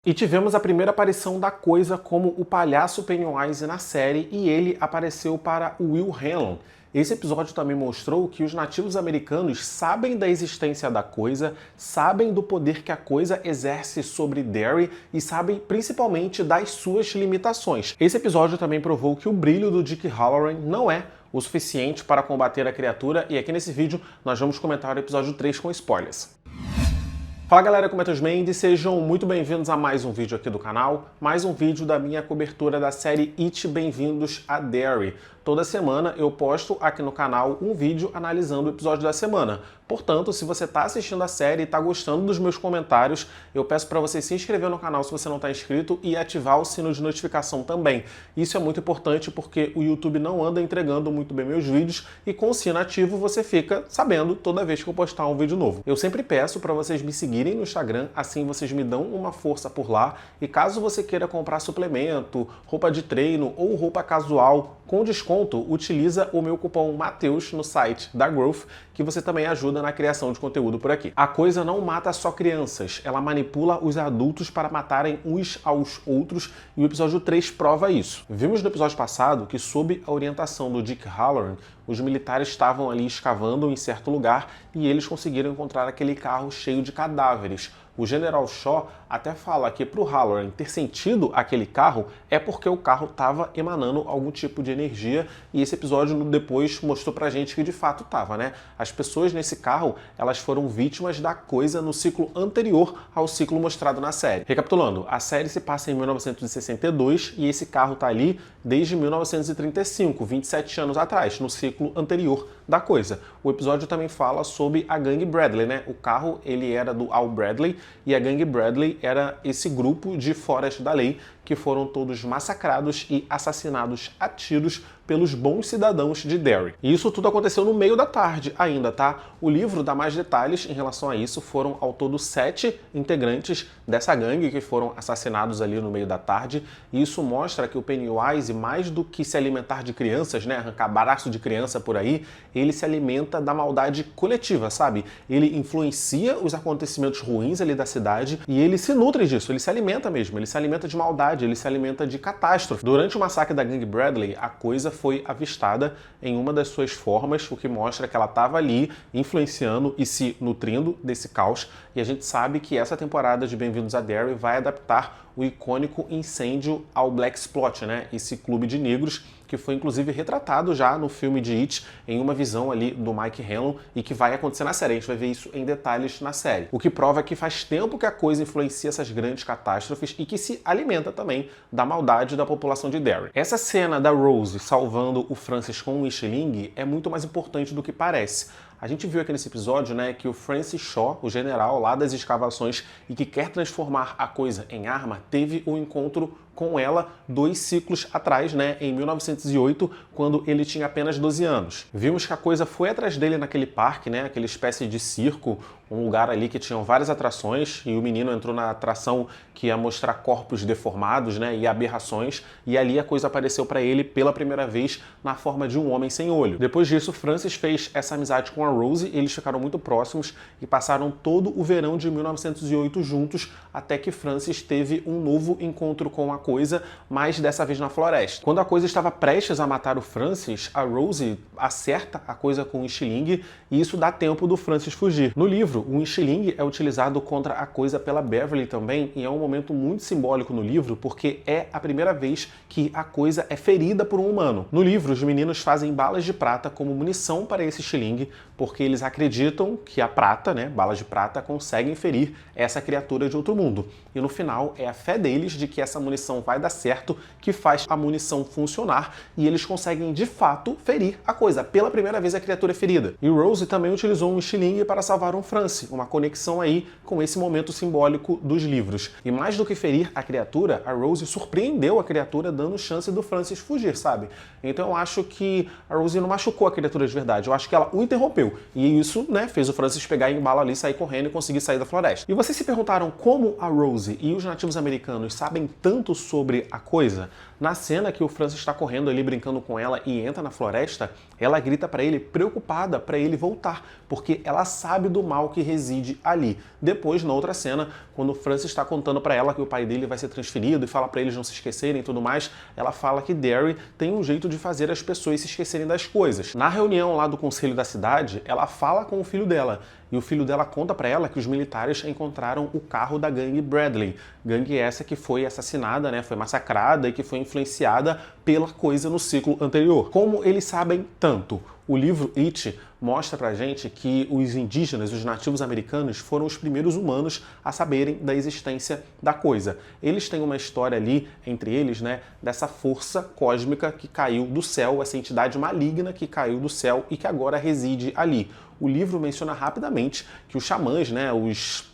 E tivemos a primeira aparição da Coisa como o palhaço Pennywise na série, e ele apareceu para Will Hanlon. Esse episódio também mostrou que os nativos americanos sabem da existência da Coisa, sabem do poder que a Coisa exerce sobre Derry e sabem principalmente das suas limitações. Esse episódio também provou que o brilho do Dick Hallorann não é o suficiente para combater a criatura, e aqui nesse vídeo nós vamos comentar o episódio 3 com spoilers. Fala galera, como é Matheus Mendes, sejam muito bem-vindos a mais um vídeo aqui do canal, mais um vídeo da minha cobertura da série It Bem-vindos a Derry. Toda semana eu posto aqui no canal um vídeo analisando o episódio da semana. Portanto, se você está assistindo a série e está gostando dos meus comentários, eu peço para você se inscrever no canal se você não está inscrito e ativar o sino de notificação também. Isso é muito importante porque o YouTube não anda entregando muito bem meus vídeos e com o sino ativo você fica sabendo toda vez que eu postar um vídeo novo. Eu sempre peço para vocês me seguirem no Instagram, assim vocês me dão uma força por lá, e caso você queira comprar suplemento, roupa de treino ou roupa casual com desconto, utiliza o meu cupom Mateus no site da Growth, que você também ajuda na criação de conteúdo por aqui. A Coisa não mata só crianças, ela manipula os adultos para matarem uns aos outros, e o episódio 3 prova isso. Vimos no episódio passado que, sob a orientação do Dick Hallorann, os militares estavam ali escavando em certo lugar e eles conseguiram encontrar aquele carro cheio de cadáveres. O General Shaw até fala que para o Hallorann ter sentido aquele carro é porque o carro estava emanando algum tipo de energia, e esse episódio depois mostrou pra gente que de fato estava, né? As pessoas nesse carro, elas foram vítimas da Coisa no ciclo anterior ao ciclo mostrado na série. Recapitulando, a série se passa em 1962 e esse carro tá ali desde 1935, 27 anos atrás, no ciclo anterior da Coisa. O episódio também fala sobre a gangue Bradley, né? O carro, ele era do Al Bradley, e a gangue Bradley era esse grupo de foras da lei que foram todos massacrados e assassinados a tiros pelos bons cidadãos de Derry. E isso tudo aconteceu no meio da tarde ainda, tá? O livro dá mais detalhes em relação a isso. Foram ao todo 7 integrantes dessa gangue que foram assassinados ali no meio da tarde. E isso mostra que o Pennywise, mais do que se alimentar de crianças, né, arrancar braço de criança por aí, ele se alimenta da maldade coletiva, sabe? Ele influencia os acontecimentos ruins ali da cidade e ele se nutre disso, ele se alimenta mesmo, ele se alimenta de maldade, ele se alimenta de catástrofe. Durante o massacre da gangue Bradley, a Coisa foi avistada em uma das suas formas, o que mostra que ela estava ali influenciando e se nutrindo desse caos. E a gente sabe que essa temporada de Bem-vindos a Derry vai adaptar o icônico incêndio ao Black Spot, né? Esse clube de negros que foi inclusive retratado já no filme de It, em uma visão ali do Mike Hanlon, e que vai acontecer na série. A gente vai ver isso em detalhes na série. O que prova que faz tempo que a Coisa influencia essas grandes catástrofes e que se alimenta também da maldade da população de Derry. Essa cena da Rose salvando o Francis com o estilingue é muito mais importante do que parece. A gente viu aqui nesse episódio, né, que o Francis Shaw, o general lá das escavações e que quer transformar a Coisa em arma, teve um encontro com ela 2 ciclos atrás, né, em 1908, quando ele tinha apenas 12 anos. Vimos que a Coisa foi atrás dele naquele parque, né, aquela espécie de circo, um lugar ali que tinham várias atrações, e o menino entrou na atração que ia mostrar corpos deformados, né, e aberrações, e ali a Coisa apareceu para ele pela primeira vez na forma de um homem sem olho. Depois disso, Francis fez essa amizade com a Rose, eles ficaram muito próximos e passaram todo o verão de 1908 juntos, até que Francis teve um novo encontro com a Coisa, mas dessa vez na floresta. Quando a Coisa estava prestes a matar o Francis, a Rose acerta a Coisa com um estilingue, e isso dá tempo do Francis fugir. No livro, o estilingue é utilizado contra a Coisa pela Beverly também, e é um momento muito simbólico no livro, porque é a primeira vez que a Coisa é ferida por um humano. No livro, os meninos fazem balas de prata como munição para esse estilingue, porque eles acreditam que a prata, né, balas de prata, conseguem ferir essa criatura de outro mundo. E no final, é a fé deles de que essa munição vai dar certo que faz a munição funcionar, e eles conseguem de fato ferir a Coisa. Pela primeira vez a criatura é ferida. E Rose também utilizou um estilingue para salvar um Francis, uma conexão aí com esse momento simbólico dos livros. E mais do que ferir a criatura, a Rose surpreendeu a criatura dando chance do Francis fugir, sabe? Então eu acho que a Rose não machucou a criatura de verdade, eu acho que ela o interrompeu. sobreviveu. E isso, né, fez o Francis pegar embalo ali, sair correndo e conseguir sair da floresta. E vocês se perguntaram como a Rose e os nativos americanos sabem tanto sobre a coisa? Na cena que o Francis está correndo ali, brincando com ela e entra na floresta, ela grita para ele, preocupada para ele voltar, porque ela sabe do mal que reside ali. Depois, na outra cena, quando o Francis está contando para ela que o pai dele vai ser transferido e fala para eles não se esquecerem e tudo mais, ela fala que Derry tem um jeito de fazer as pessoas se esquecerem das coisas. Na reunião lá do conselho da cidade, ela fala com o filho dela, e o filho dela conta para ela que os militares encontraram o carro da gangue Bradley. Gangue essa que foi assassinada, né, foi massacrada e que foi influenciada pela coisa no ciclo anterior. Como eles sabem tanto? O livro It mostra pra gente que os indígenas, os nativos americanos, foram os primeiros humanos a saberem da existência da coisa. Eles têm uma história ali, entre eles, né, dessa força cósmica que caiu do céu, essa entidade maligna que caiu do céu e que agora reside ali. O livro menciona rapidamente que os xamãs, né,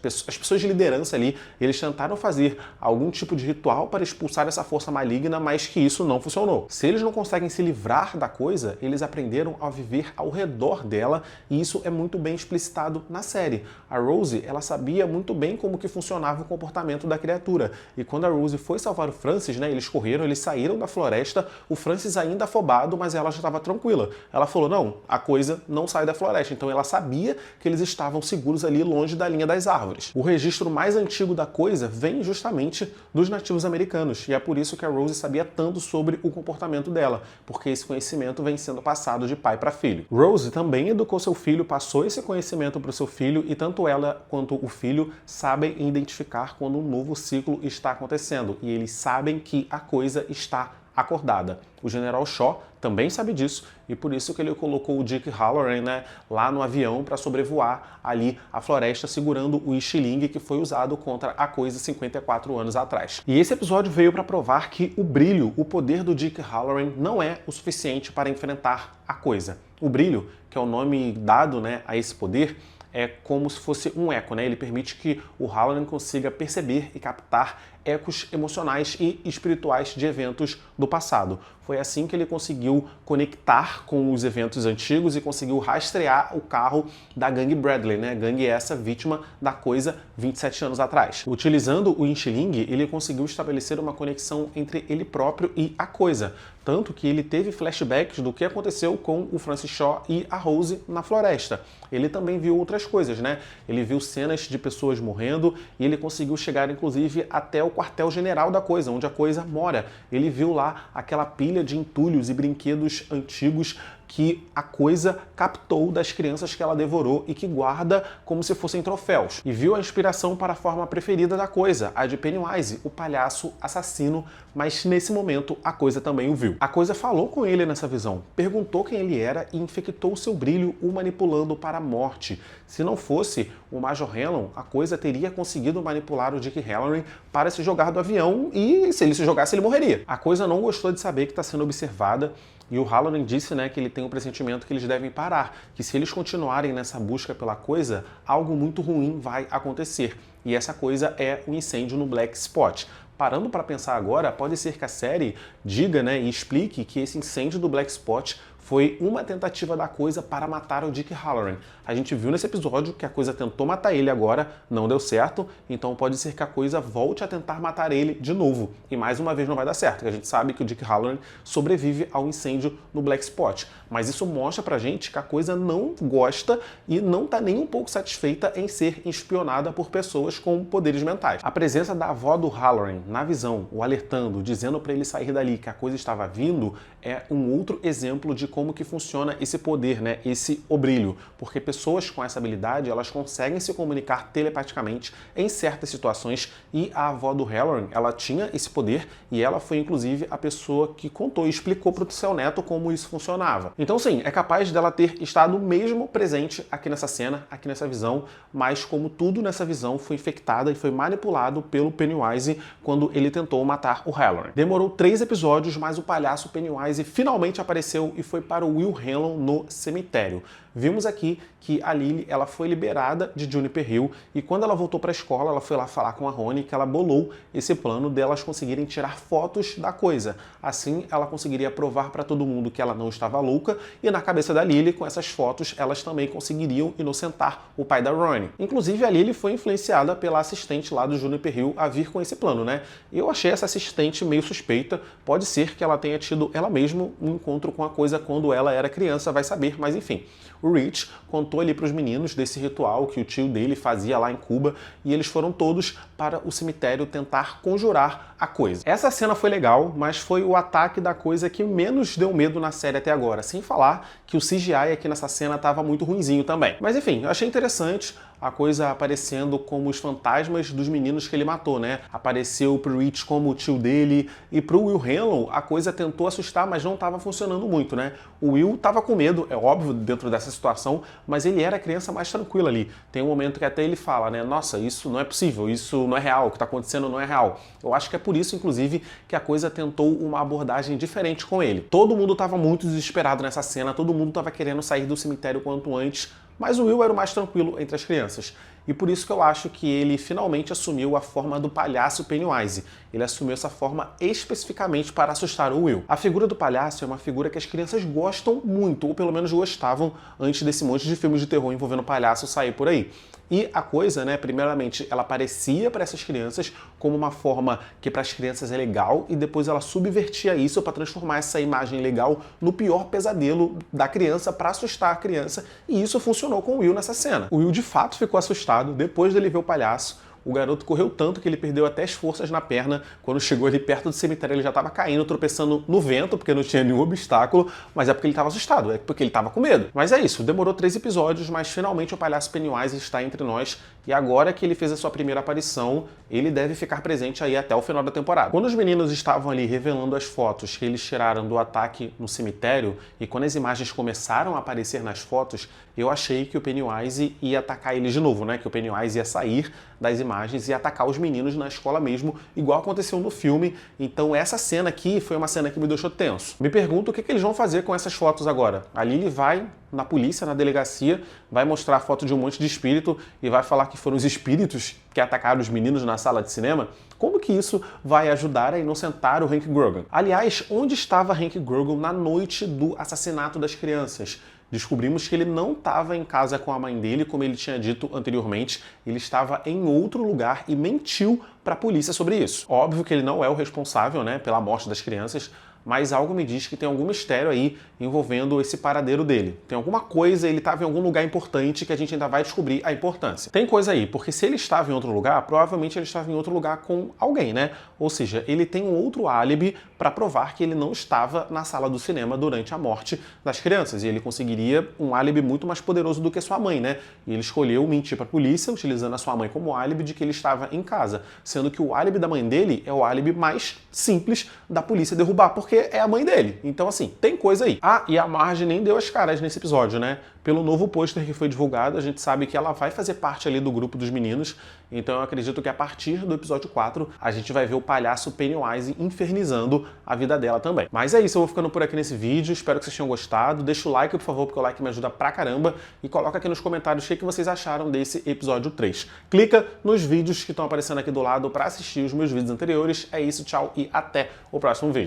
as pessoas de liderança ali, eles tentaram fazer algum tipo de ritual para expulsar essa força maligna, mas que isso não funcionou. Se eles não conseguem se livrar da coisa, eles aprenderam a viver ao redor dela, e isso é muito bem explicitado na série. A Rose, ela sabia muito bem como que funcionava o comportamento da criatura, e quando a Rose foi salvar o Francis, né, eles correram, eles saíram da floresta, o Francis ainda afobado, mas ela já estava tranquila. Ela falou, não, a coisa não sai da floresta, então ela sabia que eles estavam seguros ali longe da linha das árvores. O registro mais antigo da coisa vem justamente dos nativos americanos, e é por isso que a Rose sabia tanto sobre o comportamento dela, porque esse conhecimento vem sendo passado de pai para filho. Rose também educou seu filho, passou esse conhecimento para o seu filho, e tanto ela quanto o filho sabem identificar quando um novo ciclo está acontecendo, e eles sabem que a coisa está acordada. O General Shaw também sabe disso, e por isso que ele colocou o Dick Hallorann, né, lá no avião para sobrevoar ali a floresta segurando o estilingue que foi usado contra a coisa 54 anos atrás. E esse episódio veio para provar que o brilho, o poder do Dick Hallorann não é o suficiente para enfrentar a coisa. O brilho, que é o nome dado, né, a esse poder, é como se fosse um eco, né? Ele permite que o Hallorann consiga perceber e captar ecos emocionais e espirituais de eventos do passado. Foi assim que ele conseguiu conectar com os eventos antigos e conseguiu rastrear o carro da gangue Bradley, né? Gangue essa vítima da coisa 27 anos atrás. Utilizando o Inchiling, ele conseguiu estabelecer uma conexão entre ele próprio e a coisa. Tanto que ele teve flashbacks do que aconteceu com o Francis Shaw e a Rose na floresta. Ele também viu outras coisas, né? Ele viu cenas de pessoas morrendo e ele conseguiu chegar, inclusive, até o quartel-general da coisa, onde a coisa mora. Ele viu lá aquela pilha de entulhos e brinquedos antigos que a coisa captou das crianças que ela devorou e que guarda como se fossem troféus. E viu a inspiração para a forma preferida da coisa, a de Pennywise, o palhaço assassino, mas nesse momento a coisa também o viu. A coisa falou com ele nessa visão, perguntou quem ele era e infectou seu brilho, o manipulando para a morte. Se não fosse o Major Hellon, a coisa teria conseguido manipular o Dick Hallorann para se jogar do avião e se ele se jogasse ele morreria. A coisa não gostou de saber que está sendo observada, e o Hallorann disse, né, que ele tem um pressentimento que eles devem parar, que se eles continuarem nessa busca pela coisa, algo muito ruim vai acontecer. E essa coisa é o incêndio no Black Spot. Parando para pensar agora, pode ser que a série diga, né, e explique que esse incêndio do Black Spot foi uma tentativa da coisa para matar o Dick Hallorann. A gente viu nesse episódio que a coisa tentou matar ele agora, não deu certo, então pode ser que a coisa volte a tentar matar ele de novo. E mais uma vez não vai dar certo, porque a gente sabe que o Dick Hallorann sobrevive ao incêndio no Black Spot. Mas isso mostra pra gente que a coisa não gosta e não tá nem um pouco satisfeita em ser espionada por pessoas com poderes mentais. A presença da avó do Hallorann na visão, o alertando, dizendo para ele sair dali que a coisa estava vindo, é um outro exemplo de como que funciona esse poder, né? Esse obrilho. Porque pessoas com essa habilidade, elas conseguem se comunicar telepaticamente em certas situações, e a avó do Hallorann, ela tinha esse poder e ela foi inclusive a pessoa que contou e explicou para o seu neto como isso funcionava. Então sim, é capaz dela ter estado mesmo presente aqui nessa cena, aqui nessa visão, mas como tudo nessa visão foi infectada e foi manipulado pelo Pennywise quando ele tentou matar o Hallorann. Demorou 3 episódios, mas o palhaço Pennywise finalmente apareceu e foi para o Will Hanlon no cemitério. Vimos aqui que a Lily ela foi liberada de Juniper Hill e quando ela voltou para a escola, ela foi lá falar com a Roni que ela bolou esse plano delas conseguirem tirar fotos da coisa. Assim, ela conseguiria provar para todo mundo que ela não estava louca e na cabeça da Lily, com essas fotos, elas também conseguiriam inocentar o pai da Roni. Inclusive, a Lily foi influenciada pela assistente lá do Juniper Hill a vir com esse plano, né? Eu achei essa assistente meio suspeita. Pode ser que ela tenha tido ela mesma um encontro com a coisa quando ela era criança, vai saber, mas enfim. O Rich contou ali para os meninos desse ritual que o tio dele fazia lá em Cuba e eles foram todos para o cemitério tentar conjurar a coisa. Essa cena foi legal, mas foi o ataque da coisa que menos deu medo na série até agora, sem falar que o CGI aqui nessa cena estava muito ruinzinho também. Mas enfim, eu achei interessante a coisa aparecendo como os fantasmas dos meninos que ele matou, né? Apareceu pro Rich como o tio dele e pro Will Hanlon a coisa tentou assustar, mas não estava funcionando muito, né? O Will estava com medo, é óbvio, dentro dessa situação, mas ele era a criança mais tranquila ali. Tem um momento que até ele fala, né? Nossa, isso não é possível, isso não é real, o que está acontecendo não é real. Eu acho que é por isso, inclusive, que a coisa tentou uma abordagem diferente com ele. Todo mundo estava muito desesperado nessa cena, todo mundo estava querendo sair do cemitério quanto antes, mas o Will era o mais tranquilo entre as crianças. E por isso que eu acho que ele finalmente assumiu a forma do palhaço Pennywise. Ele assumiu essa forma especificamente para assustar o Will. A figura do palhaço é uma figura que as crianças gostam muito, ou pelo menos gostavam, antes desse monte de filmes de terror envolvendo palhaço sair por aí. E a coisa, né, primeiramente, ela aparecia para essas crianças como uma forma que para as crianças é legal e depois ela subvertia isso para transformar essa imagem legal no pior pesadelo da criança para assustar a criança. E isso funcionou com o Will nessa cena. O Will de fato ficou assustado depois dele ver o palhaço. O garoto correu tanto que ele perdeu até as forças na perna. Quando chegou ali perto do cemitério, ele já estava caindo, tropeçando no vento, porque não tinha nenhum obstáculo, mas é porque ele estava assustado, é porque ele estava com medo. Mas é isso, demorou 3 episódios, mas finalmente o palhaço Pennywise está entre nós, e agora que ele fez a sua primeira aparição, ele deve ficar presente aí até o final da temporada. Quando os meninos estavam ali revelando as fotos que eles tiraram do ataque no cemitério, e quando as imagens começaram a aparecer nas fotos, eu achei que o Pennywise ia atacar eles de novo, né? Que o Pennywise ia sair das imagens e atacar os meninos na escola mesmo, igual aconteceu no filme. Então essa cena aqui foi uma cena que me deixou tenso. Me pergunto o que eles vão fazer com essas fotos agora. A Lily vai na polícia, na delegacia, vai mostrar a foto de um monte de espírito e vai falar que foram os espíritos que atacaram os meninos na sala de cinema? Como que isso vai ajudar a inocentar o Hank Grogan? Aliás, onde estava Hank Grogan na noite do assassinato das crianças? Descobrimos que ele não estava em casa com a mãe dele, como ele tinha dito anteriormente, ele estava em outro lugar e mentiu para a polícia sobre isso. Óbvio que ele não é o responsável, né, pela morte das crianças, mas algo me diz que tem algum mistério aí envolvendo esse paradeiro dele. Tem alguma coisa, ele estava em algum lugar importante que a gente ainda vai descobrir a importância. Tem coisa aí, porque se ele estava em outro lugar, provavelmente ele estava em outro lugar com alguém, né? Ou seja, ele tem um outro álibi para provar que ele não estava na sala do cinema durante a morte das crianças. E ele conseguiria um álibi muito mais poderoso do que sua mãe, né? E ele escolheu mentir para a polícia, utilizando a sua mãe como álibi de que ele estava em casa. Sendo que o álibi da mãe dele é o álibi mais simples da polícia derrubar, porque é a mãe dele. Então, assim, tem coisa aí. Ah, e a Marge nem deu as caras nesse episódio, né? Pelo novo pôster que foi divulgado, a gente sabe que ela vai fazer parte ali do grupo dos meninos, então eu acredito que a partir do episódio 4, a gente vai ver o palhaço Pennywise infernizando a vida dela também. Mas é isso, eu vou ficando por aqui nesse vídeo, espero que vocês tenham gostado. Deixa o like, por favor, porque o like me ajuda pra caramba, e coloca aqui nos comentários o que vocês acharam desse episódio 3. Clica nos vídeos que estão aparecendo aqui do lado para assistir os meus vídeos anteriores. É isso, tchau e até o próximo vídeo.